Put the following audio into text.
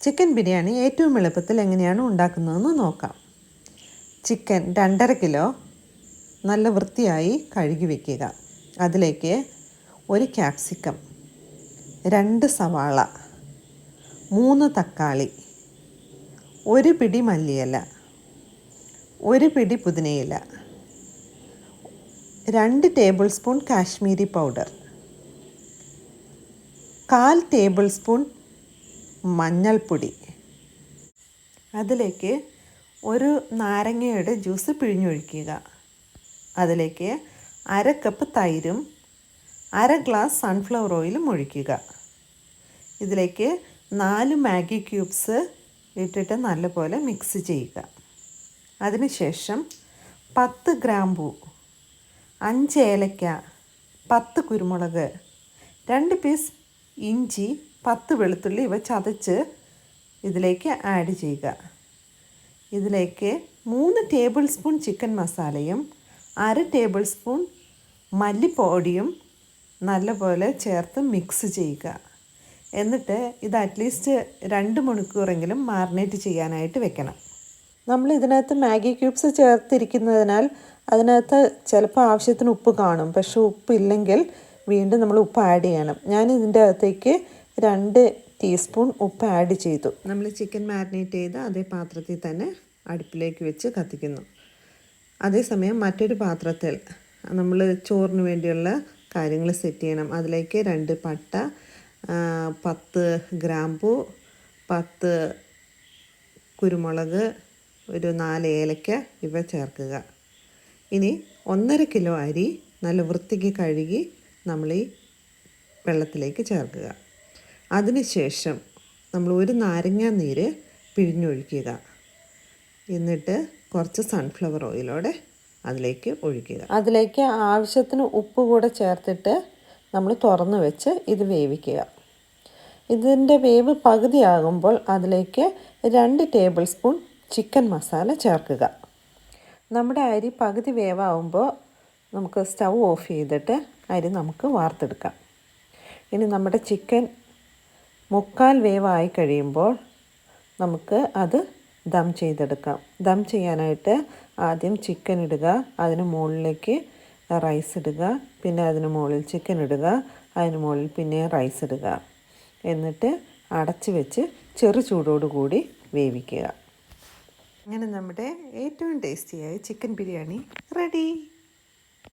Chicken biryani ഏറ്റവും എളുപ്പത്തിൽ എങ്ങനെയാണ് ഉണ്ടാക്കുന്നതെന്ന് നോക്കാം. ചിക്കൻ 2.5 കിലോ നല്ല വൃത്തിയായി കഴുകി വയ്ക്കുക. അതിലേക്ക് 1 ക്യാപ്സിക്കം, 2 സവാള, 3 തക്കാളി, 1 പിടി മല്ലിയില, 1 പിടി പുതിനയില, 2 table spoon Kashmiri powder, 1/4 table spoon മഞ്ഞൾപ്പൊടി. അതിലേക്ക് 1 നാരങ്ങയുടെ ജ്യൂസ് പിഴിഞ്ഞൊഴിക്കുക. അതിലേക്ക് 1/2 കപ്പ് തൈരും 1/2 ഗ്ലാസ് സൺഫ്ലവർ ഓയിലും ഒഴിക്കുക. ഇതിലേക്ക് 4 മാഗി ക്യൂബ്സ് ഇട്ടിട്ട് നല്ലപോലെ മിക്സ് ചെയ്യുക. അതിനുശേഷം 10 ഗ്രാമ്പൂ, 5 ഏലക്ക, 10 കുരുമുളക്, 2 പീസ് ഇഞ്ചി, 10 വെളുത്തുള്ളി ഇവ ചതച്ച് ഇതിലേക്ക് ആഡ് ചെയ്യുക. ഇതിലേക്ക് 3 ടേബിൾ സ്പൂൺ ചിക്കൻ മസാലയും 1/2 ടേബിൾ സ്പൂൺ മല്ലിപ്പൊടിയും നല്ലപോലെ ചേർത്ത് മിക്സ് ചെയ്യുക. എന്നിട്ട് ഇത് അറ്റ്ലീസ്റ്റ് 2 മണിക്കൂറെങ്കിലും മാറിനേറ്റ് ചെയ്യാനായിട്ട് വെക്കണം. നമ്മൾ ഇതിനകത്ത് മാഗി ക്യൂബ്സ് ചേർത്തിരിക്കുന്നതിനാൽ അതിനകത്ത് ചിലപ്പോൾ ആവശ്യത്തിന് ഉപ്പ് കാണും. പക്ഷേ ഉപ്പില്ലെങ്കിൽ വീണ്ടും നമ്മൾ ഉപ്പ് ആഡ് ചെയ്യണം. ഞാൻ ഇതിൻ്റെ അകത്തേക്ക് 2 ടീസ്പൂൺ ഉപ്പ് ആഡ് ചെയ്തു. നമ്മൾ ചിക്കൻ മാരിനേറ്റ് ചെയ്ത് അതേ പാത്രത്തിൽ തന്നെ അടുപ്പിലേക്ക് വെച്ച് കത്തിക്കുന്നു. അതേസമയം മറ്റൊരു പാത്രത്തിൽ നമ്മൾ ചോറിന് വേണ്ടിയുള്ള കാര്യങ്ങൾ സെറ്റ് ചെയ്യണം. അതിലേക്ക് 2 പട്ട, 10 ഗ്രാമ്പൂ, 10 കുരുമുളക്, ഒരു 4 ഏലക്ക ഇവ ചേർക്കുക. ഇനി 1.5 കിലോ അരി നല്ല വൃത്തിക്ക് കഴുകി നമ്മൾ ഈ വെള്ളത്തിലേക്ക് ചേർക്കുക. അതിനുശേഷം നമ്മൾ 1 നാരങ്ങ നീര് പിഴിഞ്ഞൊഴിക്കുക. എന്നിട്ട് കുറച്ച് സൺഫ്ലവർ ഓയിലോടെ അതിലേക്ക് ഒഴിക്കുക. അതിലേക്ക് ആവശ്യത്തിന് ഉപ്പ് കൂടെ ചേർത്തിട്ട് നമ്മൾ തുറന്ന് വെച്ച് ഇത് വേവിക്കുക. ഇതിൻ്റെ വേവ് പകുതിയാകുമ്പോൾ അതിലേക്ക് 2 ടേബിൾ സ്പൂൺ ചിക്കൻ മസാല ചേർക്കുക. നമ്മുടെ അരി പകുതി വേവാകുമ്പോൾ നമുക്ക് സ്റ്റൗ ഓഫ് ചെയ്തിട്ട് അരി നമുക്ക് വാർത്തെടുക്കാം. ഇനി നമ്മുടെ ചിക്കൻ 3/4 വേവായി കഴിയുമ്പോൾ നമുക്ക് അത് ദം ചെയ്തെടുക്കാം. ദം ചെയ്യാനായിട്ട് ആദ്യം ചിക്കൻ ഇടുക, അതിന് മുകളിലേക്ക് റൈസ് ഇടുക, പിന്നെ അതിന് മുകളിൽ ചിക്കൻ ഇടുക, അതിന് മുകളിൽ പിന്നെ റൈസ് ഇടുക. എന്നിട്ട് അടച്ച് വെച്ച് ചെറു ചൂടോടുകൂടി വേവിക്കുക. അങ്ങനെ നമ്മുടെ ഏറ്റവും ടേസ്റ്റിയായ ചിക്കൻ ബിരിയാണി റെഡി.